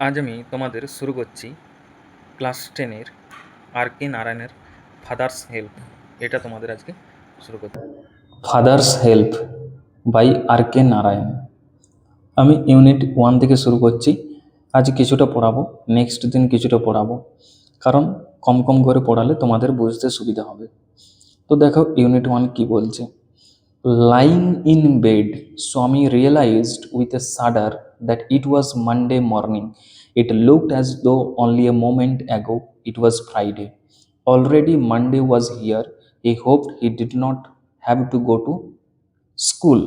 আজ আমি তোমাদের শুরু করছি ক্লাস 10-এর আর.কে নারায়ণের ফাদার্স হেল্প। এটা তোমাদের আজকে শুরু করছি। Father's help by R K Narayan. আমি ইউনিট 1 থেকে শুরু করছি। আজ কিছুটা পড়াবো, নেক্সট দিন কিছুটা পড়াবো, কারণ কম কম করে পড়ালে তোমাদের বুঝতে সুবিধা হবে। তো দেখো ইউনিট 1 কি বলছে। Lying in bed, Swami realised with a shudder that it was Monday morning. It looked as though only a moment ago it was Friday. Already Monday was here. He hoped he did not have to go to school.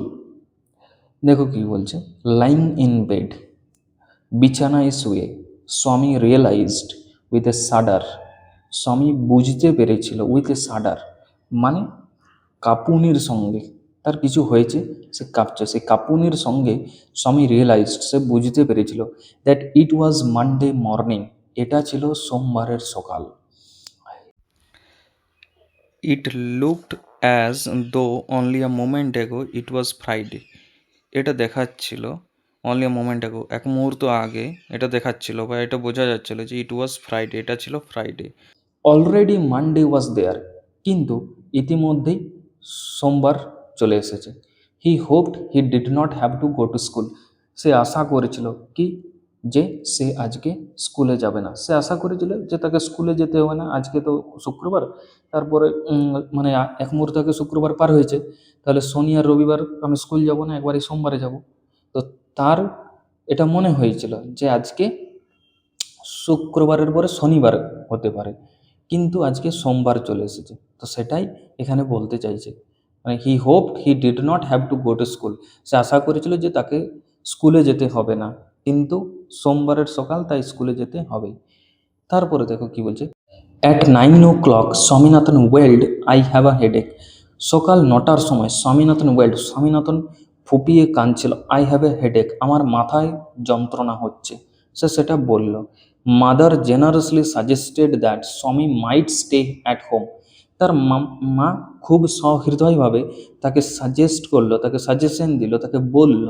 দেখো কি বলছে। Lying in bed, বিছানায় শুয়ে, স্বামী realised with a শাডার, স্বামী বুঝতে পেরেছিল with a শাডার মানে কাঁপুনির সঙ্গে, তার কিছু হয়েছে, সে কাঁপছে, সেই কাঁপুনির সঙ্গে স্বামী রিয়েলাইজড, সে বুঝতে পেরেছিল that it was Monday morning, এটা ছিল সোমবারের সকাল। ইট looked as though only a moment ago it was Friday. এটা দেখাচ্ছিল অনলি আ মোমেন্ট অ্যাগো, এক মুহূর্ত আগে এটা দেখাচ্ছিল বা এটা বোঝা যাচ্ছিল যে ইট ওয়াজ ফ্রাইডে, এটা ছিল ফ্রাইডে। অলরেডি মানডে ওয়াজ দেয়ার, কিন্তু ইতিমধ্যেই সোমবার চলে এসেছে। He hoped he did not have to go to school, সে আশা করেছিল কি, যে সে আজকে স্কুলে যাবে না। সে আশা করেছিল যে তাকে স্কুলে যেতে হবে না, আজকে তো শুক্রবার। তারপরে মানে এক মুহূর্ত আগে শুক্রবার পার হয়েছে, তাহলে শনি আর রবিবার আমি স্কুল যাব না, একবারই সোমবারে যাব। তো তার এটা মনে হয়েছিল যে আজকে শুক্রবারের পরে শনিবার হতে পারে, কিন্তু আজকে সোমবার চলে এসেছে। তো সেটাই এখানে বলতে চাইছে, মানে he hope he did not have to go to school, সে আশা করেছিল যে তাকে স্কুলে যেতে হবে না, কিন্তু সোমবারের সকাল, তাই স্কুলে যেতে হবে। তারপরে দেখো কি বলছে। At 9 o'clock Swaminathan wailed, I have a headache. সকাল 9টার সময় স্বামীনাথন ওয়েল্ড, স্বামীনাথন ফুপিয়ে কাঁদছিল। আই হ্যাভ এ হেডেক, আমার মাথায় যন্ত্রণা হচ্ছে, সে সেটা বলল। মাদার জেনারেসলি সাজেস্টেড দ্যাট স্বামী মাইট স্টে অ্যাট হোম, তার মা খুব সহৃদয়ভাবে তাকে সাজেস্ট করলো, তাকে সাজেশন দিল, তাকে বলল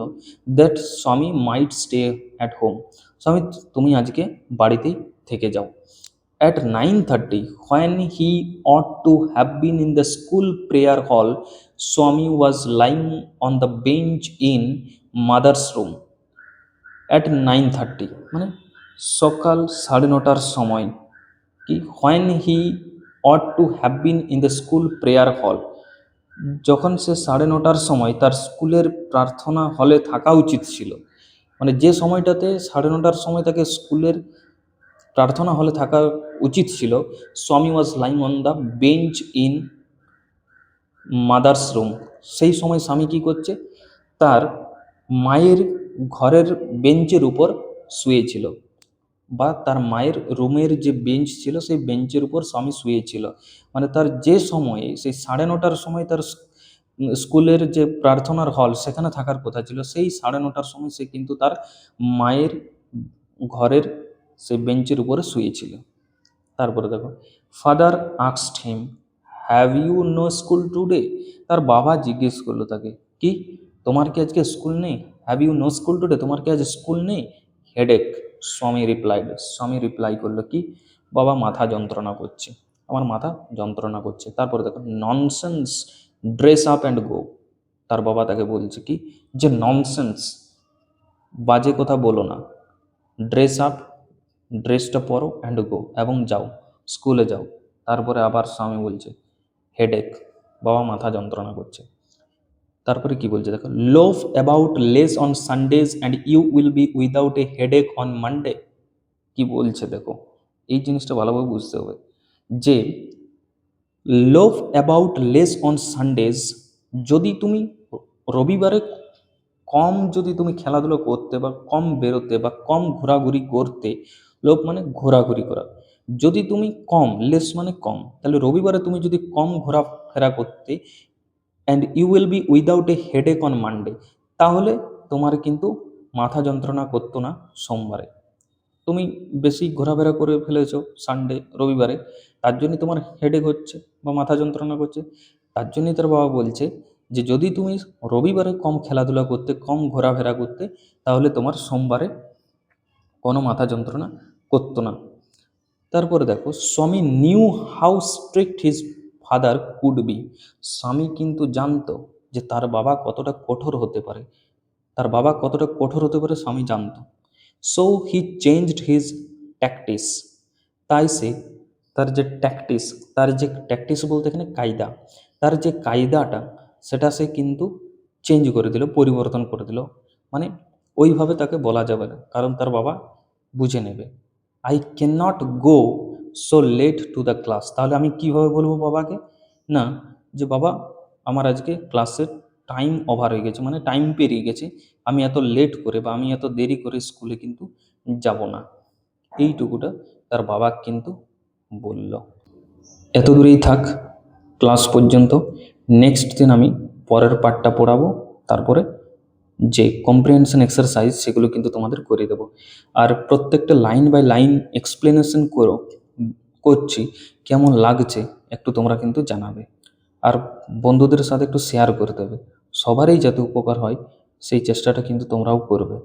দ্যাট স্বামী মাইট স্টে অ্যাট হোম, স্বামী তুমি আজকে বাড়িতেই থেকে যাও। At 9:30, when he ought to have been in the school prayer hall, Swami was lying on the bench in mother's room. At 9:30 মানে সকাল 9:30টার সময়, কি when he ought to have been in the school prayer hall, যখন সে 9:30টার সময় তার স্কুলের প্রার্থনা হলে থাকা উচিত ছিল, মানে যে সময়টাতে 9:30টার সময় তাকে স্কুলের প্রার্থনা হলে থাকা উচিত ছিল, স্বামী was lying on the bench in mother's room, সেই সময় স্বামী কী করছে, তার মায়ের ঘরের বেঞ্চের উপর শুয়েছিল, বা তার মায়ের রুমের যে বেঞ্চ ছিল সেই বেঞ্চের উপর স্বামী শুয়েছিল। মানে তার যে সময়ে, সেই 9:30টার সময় তার স্কুলের যে প্রার্থনার হল সেখানে থাকার কথা ছিল, সেই 9:30টার সময় সে কিন্তু তার মায়ের ঘরের সেই বেঞ্চের উপরে শুয়েছিল। তারপরে দেখো, father asked him, have you no school today, তার বাবা জিজ্ঞেস করলো তাকে, কি তোমার কি আজকে স্কুল নেই? Have you no school today, তোমার কি আজ স্কুল নেই? হেডেক, স্বামী রিপ্লাইড, স্বামী রিপ্লাই করলো কি, বাবা মাথা যন্ত্রণা করছে, আমার মাথা যন্ত্রণা করছে। তারপরে দেখো, nonsense, dress up and go, তার বাবা তাকে বলছে কি, যে ননসেন্স, বাজে কথা বলো না, ড্রেস আপ, ড্রেসটা পরো, অ্যান্ড গো, এবং যাও, স্কুলে যাও। তারপরে আবার স্বামী বলছে হেডেক, বাবা মাথা যন্ত্রণা করছে। তারপরে কি বলছে দেখো, loaf about less on Sundays and you will be without a headache on Monday. কি বলছে দেখো, এই জিনিসটা ভালোভাবে বুঝতে হবে, যে লোভ অ্যাবাউট লেস অন সানডেজ, যদি তুমি রবিবারে কম, যদি তুমি খেলাধুলো করতে বা কম বেরোতে বা কম ঘোরাঘুরি করতে, লোভ মানে ঘোরাঘুরি করা, যদি তুমি কম, লেস মানে কম, তাহলে রবিবারে তুমি যদি কম ঘোরাফেরা করতে, and you will be without a headache on Monday, তাহলে তোমার কিন্তু মাথা যন্ত্রণা করতো না সোমবারে। তুমি বেশি ঘোরাফেরা করে ফেলেছো সানডে, রবিবারে, তার জন্যই তোমার হেডেক হচ্ছে বা মাথা যন্ত্রণা করছে। তার জন্যই তার বাবা বলছে যে যদি তুমি রবিবারে কম খেলাধুলা করতে, কম ঘোরাফেরা করতে, তাহলে তোমার সোমবারে কোনো মাথা যন্ত্রণা করতো না। তারপরে দেখো, স্বামী new how strict his father could be. স্বামী কিন্তু জানতো যে তার বাবা কতটা কঠোর হতে পারে, তার বাবা কতটা কঠোর হতে পারে স্বামী জানতো। So he changed his tactics. তাই সে তার যে ট্যাকটিস বলতে এখানে কায়দা, তার যে কায়দাটা সেটা সে কিন্তু চেঞ্জ করে দিল, পরিবর্তন করে দিল। মানে ওইভাবে তাকে বলা যাবে না, কারণ তার বাবা বুঝে নেবে। I can not go so late to the class. তাহলে আমি কিভাবে বলবো বাবাকে? না, যে বাবা আমার আজকে ক্লাসের টাইম ওভার হয়ে গেছে, মানে টাইম পেরিয়ে গেছে, আমি এত লেট করে বা আমি এত দেরি করে স্কুলে কিন্তু যাব না। এইটুকুটা তার বাবা কিন্তু বলল। এত দূরেই থাক ক্লাস পর্যন্ত। নেক্সট দিন আমি পরের পার্টটা পড়াবো, তারপরে যে কম্প্রিহেনশন এক্সারসাইজ সেগুলো কিন্তু তোমাদের করে দেবো। আর প্রত্যেকটা লাইন বাই লাইন এক্সপ্লেনেশন করছি, কেমন লাগছে একটু তোমরা কিন্তু জানাবে। আর বন্ধুদের সাথে একটু শেয়ার করে দেবে, সবারই যাতে উপকার হয় সেই চেষ্টাটা কিন্তু তোমরাও করবে।